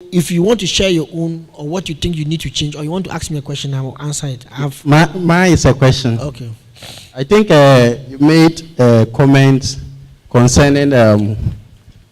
if you want to share your own or what you think you need to change, or you want to ask me a question, I will answer it. Mine is a question. Okay. I think you made comments concerning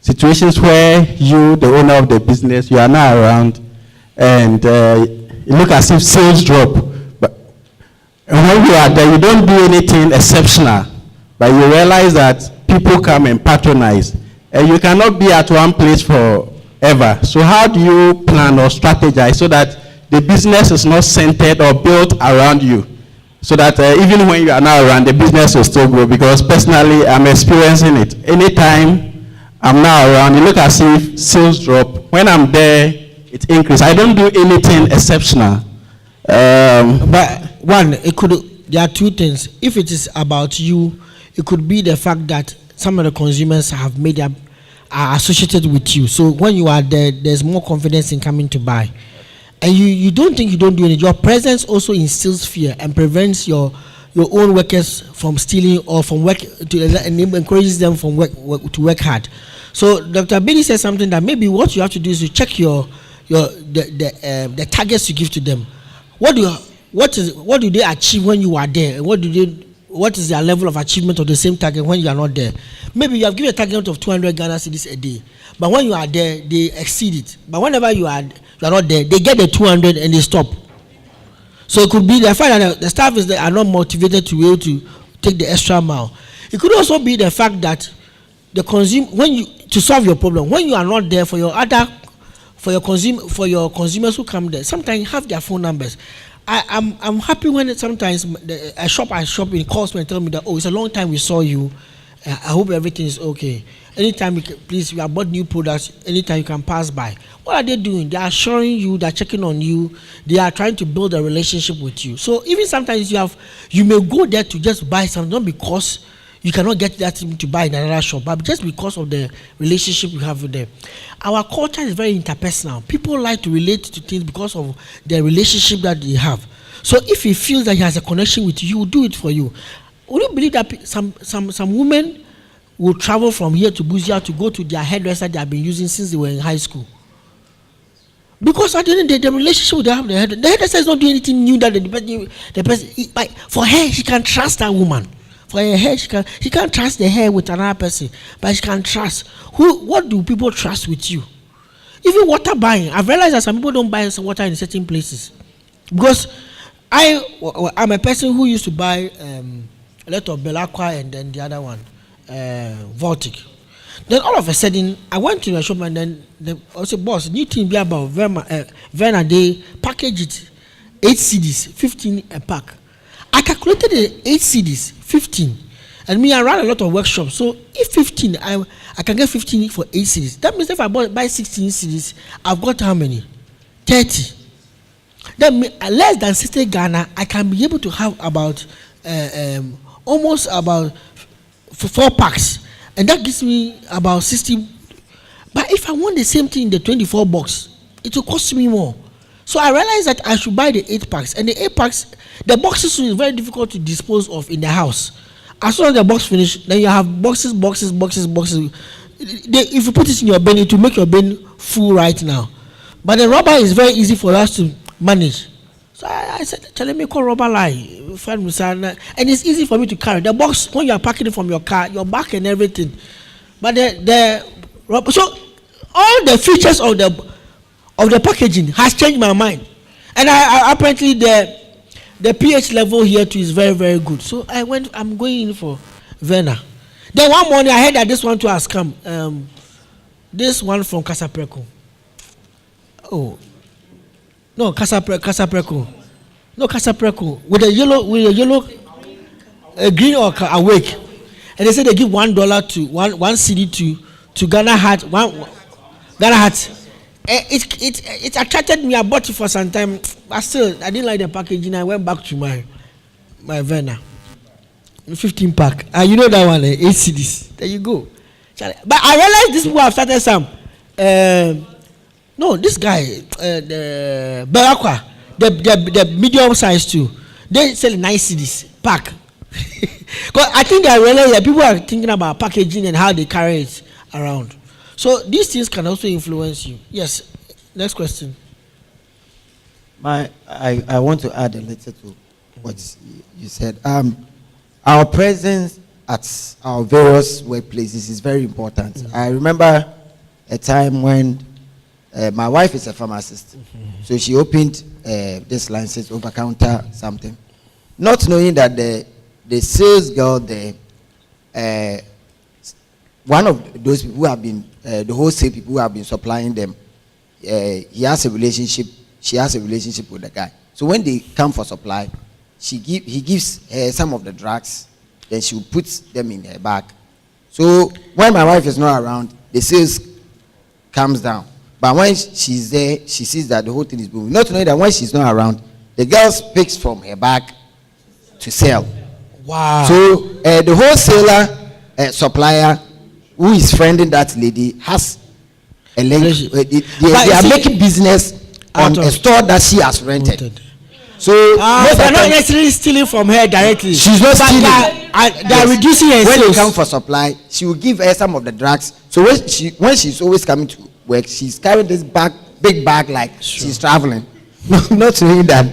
situations where you, the owner of the business, you are not around, and it look as if sales drop. But when you are there, you don't do anything exceptional, but you realize that people come and patronize, and you cannot be at one place forever. So how do you plan or strategize so that the business is not centered or built around you, so that even when you are not around, the business will still grow? Because personally, I'm experiencing it. Anytime I'm not around, you look as if sales drop. When I'm there, it increases. I don't do anything exceptional. But one, there are two things. If it is about you, it could be the fact that some of the consumers have made are associated with you. So when you are there, there's more confidence in coming to buy. And you don't think you don't do anything. Your presence also instills fear and prevents your own workers from stealing or from work and encourages them from to work hard. So Dr. Bidi said something that maybe what you have to do is to check the targets you give to them. What do they achieve when you are there? What is their level of achievement of the same target when you are not there? Maybe you have given a target of 200 Ghana cedis a day, but when you are there, they exceed it. But whenever you are not there, they get the 200 and they stop. So it could be the fact that the staff are not motivated to be able to take the extra mile. It could also be the fact that to solve your problem, when you are not there for your consumers who come there, sometimes you have their phone numbers. I'm happy when sometimes a shop calls me and tell me that, oh, it's a long time we saw you. I hope everything is okay. Anytime please, we have bought new products. Anytime you can pass by. What are they doing? They are assuring you, they're checking on you. They are trying to build a relationship with you. So even sometimes you may go there to just buy something, not because you cannot get that thing to buy in another shop, but just because of the relationship you have with them. Our culture is very interpersonal. People like to relate to things because of the relationship that they have. So if he feels that he has a connection with you, he will do it for you. Would you believe that some women will travel from here to Buzia to go to their hairdresser they have been using since they were in high school? Because at the end of the day, the relationship they have, the hairdresser is not doing anything new that the person, for her, she can trust that woman. For her hair, she can't trust the hair with another person, but she can trust. What do people trust with you? Even water buying. I've realized that some people don't buy water in certain places. Because I'm a person who used to buy a lot of Belacqua and then the other one, Voltic. Then all of a sudden, I went to the shop and then I said, boss, new thing be about Verna, they package it 8 CDs, 15 a pack. I calculated the 8 CDs, 15. And I ran a lot of workshops. So if 15, I can get 15 for 8 CDs. That means if I buy 16 CDs, I've got how many? 30. Then less than 60 Ghana, I can be able to have about almost about 4 packs. And that gives me about 60. But if I want the same thing in the 24 box, it will cost me more. So I realized that I should buy the 8 packs. And the 8 packs, the boxes is very difficult to dispose of in the house. As soon as the box finish, then you have boxes. If you put it in your bin, it will make your bin full right now. But the rubber is very easy for us to manage. So I said, tell me call rubber line. And it's easy for me to carry. The box, when you are packing it from your car, your back and everything. But the rubber, so all the features of the packaging has changed my mind. And I apparently the pH level here too is very, very good. So I'm going in for Verna. Then one morning I heard that this one too has come. This one from Casapreco. Oh. No, Casapreco. No, Casapreco. With a yellow green or awake. And they say they give $1 to one CD to Ghana Hat. Ghana Hat. It attracted me. I bought it for some time, but still I didn't like the packaging. I went back to my Verna, 15 pack. You know that one, 8 CDs. There you go. But I realized this people have started some. No, this guy, the Belacqua, the medium size too. They sell 9 CDs pack. Because I think I realized that people are thinking about packaging and how they carry it around. So these things can also influence you. Yes, Next question. I want to add a little to what you said. Our presence at our various workplaces is very important. I remember a time when my wife is a pharmacist, so she opened this license over counter something, not knowing that the sales girl there, one of those people who have been the wholesale people who have been supplying them, he has a relationship. She has a relationship with the guy. So when they come for supply, he gives her some of the drugs, then she will put them in her bag. So when my wife is not around, the sales comes down. But when she's there, she sees that the whole thing is moving. Not knowing that when she's not around, the girl picks from her bag to sell. Wow. So the wholesaler supplier who is friending that lady has a link. They are making business on a store that she has rented. So they're not necessarily stealing from her directly. She's not stealing. They're reducing her sales. When they come for supply, she will give her some of the drugs. So when she's always coming to work, she's carrying this big bag like she's traveling. Not saying that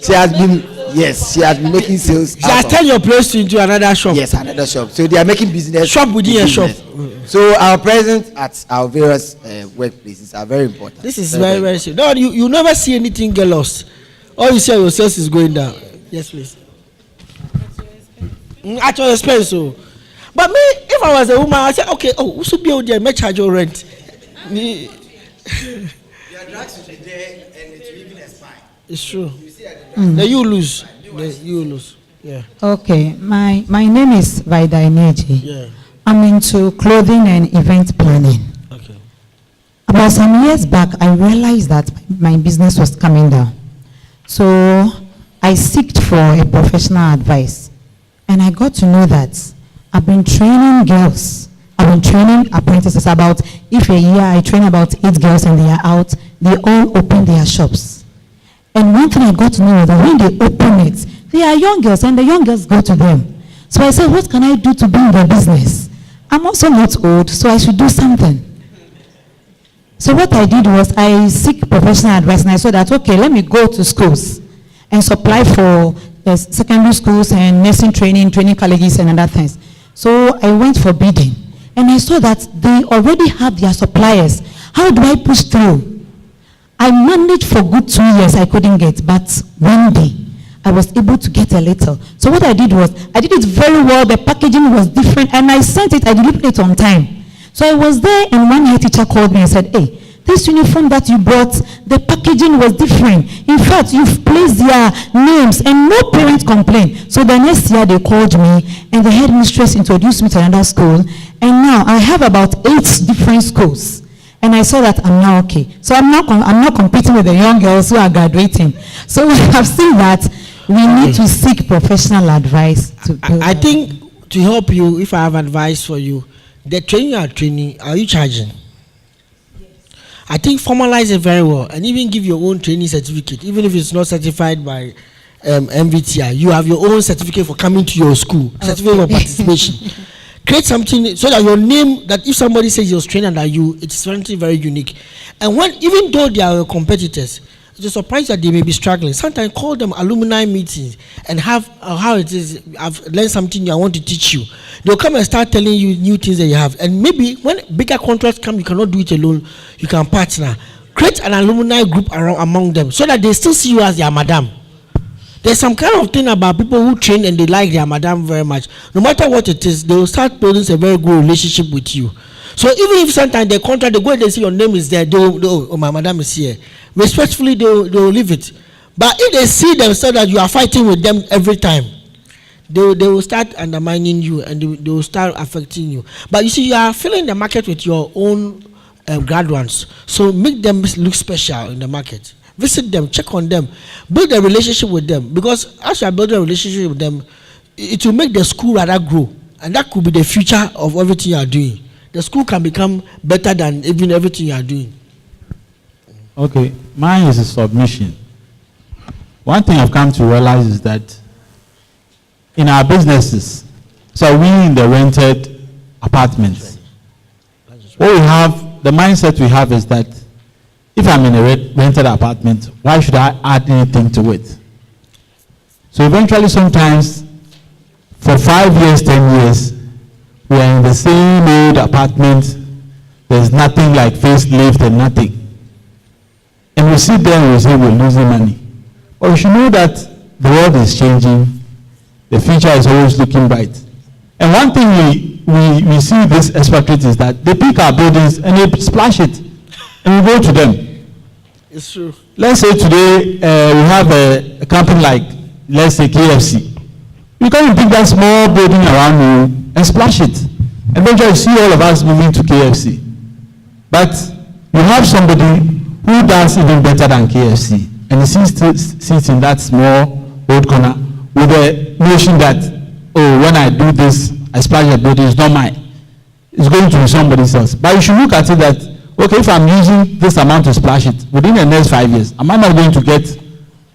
she has been making sales. She has turned your place into another shop. Yes, another shop. So they are making business. Shop within a shop. So our presence at our various workplaces are very important. This is very, very serious. No, you never see anything get lost. All you see, your sales is going down. Yes, please. At your expense, so. But me, if I was a woman, I say, okay, we should be out there, may charge your rent. Your drugs will be there and it will even expire. It's true. Then you lose. You lose. Yeah. Okay, my name is Vida Ineji. Yeah. I'm into clothing and event planning. Okay. About some years back, I realized that my business was coming down. So I sought for a professional advice. And I got to know that I've been training girls. I've been training apprentices if a year I train about 8 girls and they are out, they all open their shops. And one thing I got to know was that when they open it, they are young girls and the young girls go to them. So I said, what can I do to build their business? I'm also not old, so I should do something. So what I did was I seek professional advice and I saw that, okay, let me go to schools and supply for the secondary schools and nursing training colleges and other things. So I went for bidding and I saw that they already have their suppliers. How do I push through? I managed for good 2 years, I couldn't get, but one day I was able to get a little. So what I did was, I did it very well, the packaging was different, and I sent it, I delivered it on time. So I was there, and one head teacher called me and said, hey, this uniform that you brought, the packaging was different. In fact, you've placed their names, and no parent complained. So the next year, they called me, and the headmistress introduced me to another school, and now I have about 8 different schools. And I saw that I'm now okay. So I'm not competing with the young girls who are graduating. So we have seen that we need to seek professional advice. I think to help you, if I have advice for you, the training, are you charging? Yes. I think formalize it very well and even give your own training certificate, even if it's not certified by MVTI. You have your own certificate for coming to your school, certificate for participation. Create something so that your name, that if somebody says you're trained under you, it's something very unique. And even though they are your competitors, it's a surprise that they may be struggling. Sometimes call them alumni meetings and have how it is. I've learned something new, I want to teach you. They'll come and start telling you new things that you have. And maybe when bigger contracts come, you cannot do it alone. You can partner. Create an alumni group among them so that they still see you as their madam. There's some kind of thing about people who train and they like their madam very much. No matter what it is, they will start building a very good relationship with you. So even if sometimes they contract, they go and they see your name is there, oh, my madam is here. Respectfully, they will leave it. But if they see themselves that you are fighting with them every time, they will start undermining you and they will start affecting you. But you see, you are filling the market with your own graduates. So make them look special in the market. Visit them, check on them, build a relationship with them. Because as you are building a relationship with them, it will make the school rather grow. And that could be the future of everything you are doing. The school can become better than even everything you are doing. Okay, mine is a submission. One thing I've come to realize is that in our businesses, so we in the rented apartments, what we have, the mindset we have is that if I'm in a rented apartment, why should I add anything to it? So eventually, sometimes, for 5 years, 10 years, we are in the same old apartment. There's nothing like facelift and nothing. And we sit there and we say we're losing money. But we should know that the world is changing. The future is always looking bright. And one thing we see this expatriate is that they pick our buildings and they splash it. And we go to them. It's true. Let's say today we have a company like, let's say KFC. You can pick that small building around you and splash it. And then you see all of us moving to KFC. But you have somebody who does even better than KFC. And he sits in that small old corner with the notion that, oh, when I do this, I splash the building, it's not mine. It's going to be somebody else. But you should look at it that, okay, if I'm using this amount to splash it, within the next 5 years, am I not going to get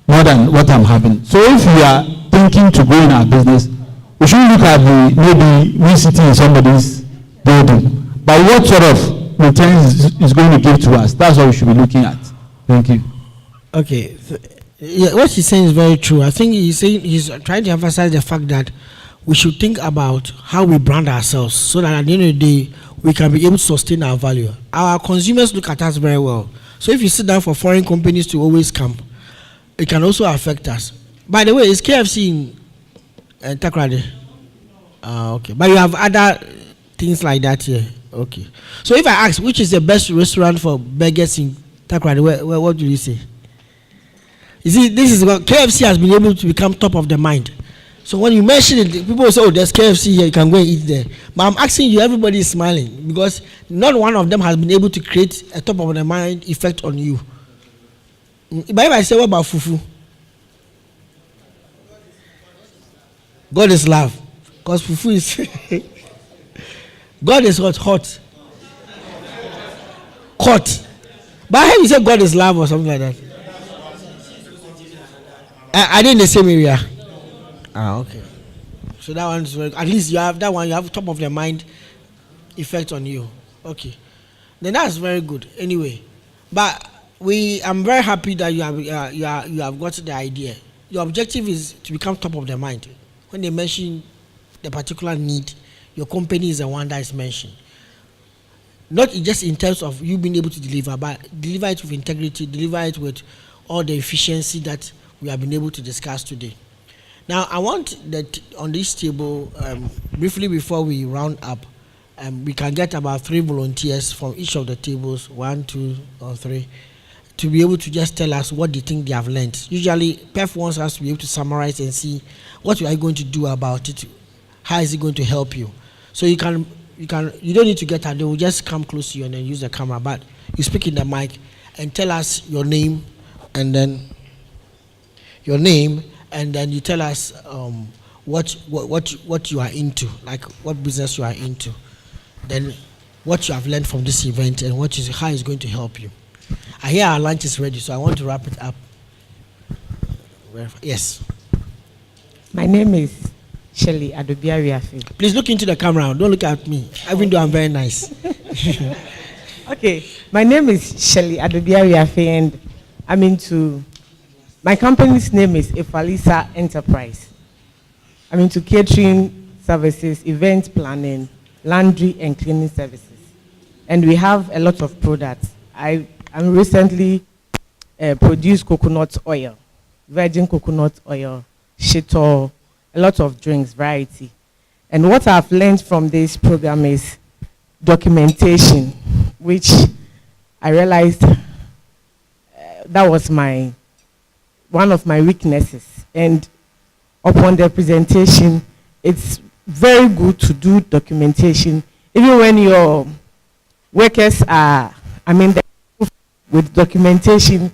more than what I'm having? So if we are thinking to grow in our business, we should look at maybe we sitting in somebody's building. But what sort of returns is going to give to us? That's what we should be looking at. Thank you. Okay. Yeah, what he's saying is very true. I think he's trying to emphasize the fact that we should think about how we brand ourselves so that at the end of the day, we can be able to sustain our value. Our consumers look at us very well. So if you sit down for foreign companies to always come, it can also affect us. By the way, is KFC in Takoradi? Okay. But you have other things like that here. Okay. So if I ask, which is the best restaurant for burgers in Takoradi, what do you say? You see, this is what KFC has been able to become top of the mind. So when you mention it, people will say, oh, there's KFC here, you can go and eat there. But I'm asking you, everybody is smiling because not one of them has been able to create a top of the mind effect on you. But if I say, what about fufu? God is love. Because fufu is... God is hot. Hot. But I heard you say God is love or something like that. Are they in the same area? Okay. So that one is very, at least you have that one, you have top of the mind effect on you. Okay. Then that's very good. Anyway. But I'm very happy that you have got the idea. Your objective is to become top of the mind. When they mention the particular need, your company is the one that is mentioned. Not just in terms of you being able to deliver, but deliver it with integrity, deliver it with all the efficiency that we have been able to discuss today. Now, I want that on this table, briefly before we round up, we can get about 3 volunteers from each of the tables, 1, 2, or 3, to be able to just tell us what they think they have learned. Usually, PEF wants us to be able to summarize and see what are you going to do about it, how is it going to help you. So you don't need to get out, they will just come close to you and then use the camera, but you speak in the mic and tell us your name and then you tell us what you are into, like what business you are into, then what you have learned from this event and how it's going to help you. I hear our lunch is ready, so I want to wrap it up. Yes. My name is Shelley Adobiariafe. Please look into the camera. Don't look at me, even though I'm very nice. Okay, my name is Shelley Adobiariafe, and I'm into. My company's name is Efalisa Enterprise. I'm into catering services, event planning, laundry and cleaning services. And we have a lot of products. I recently produced coconut oil, virgin coconut oil, shito, a lot of drinks, variety. And what I've learned from this program is documentation, which I realized that was one of my weaknesses. And upon the presentation, it's very good to do documentation, even when your workers are, with documentation,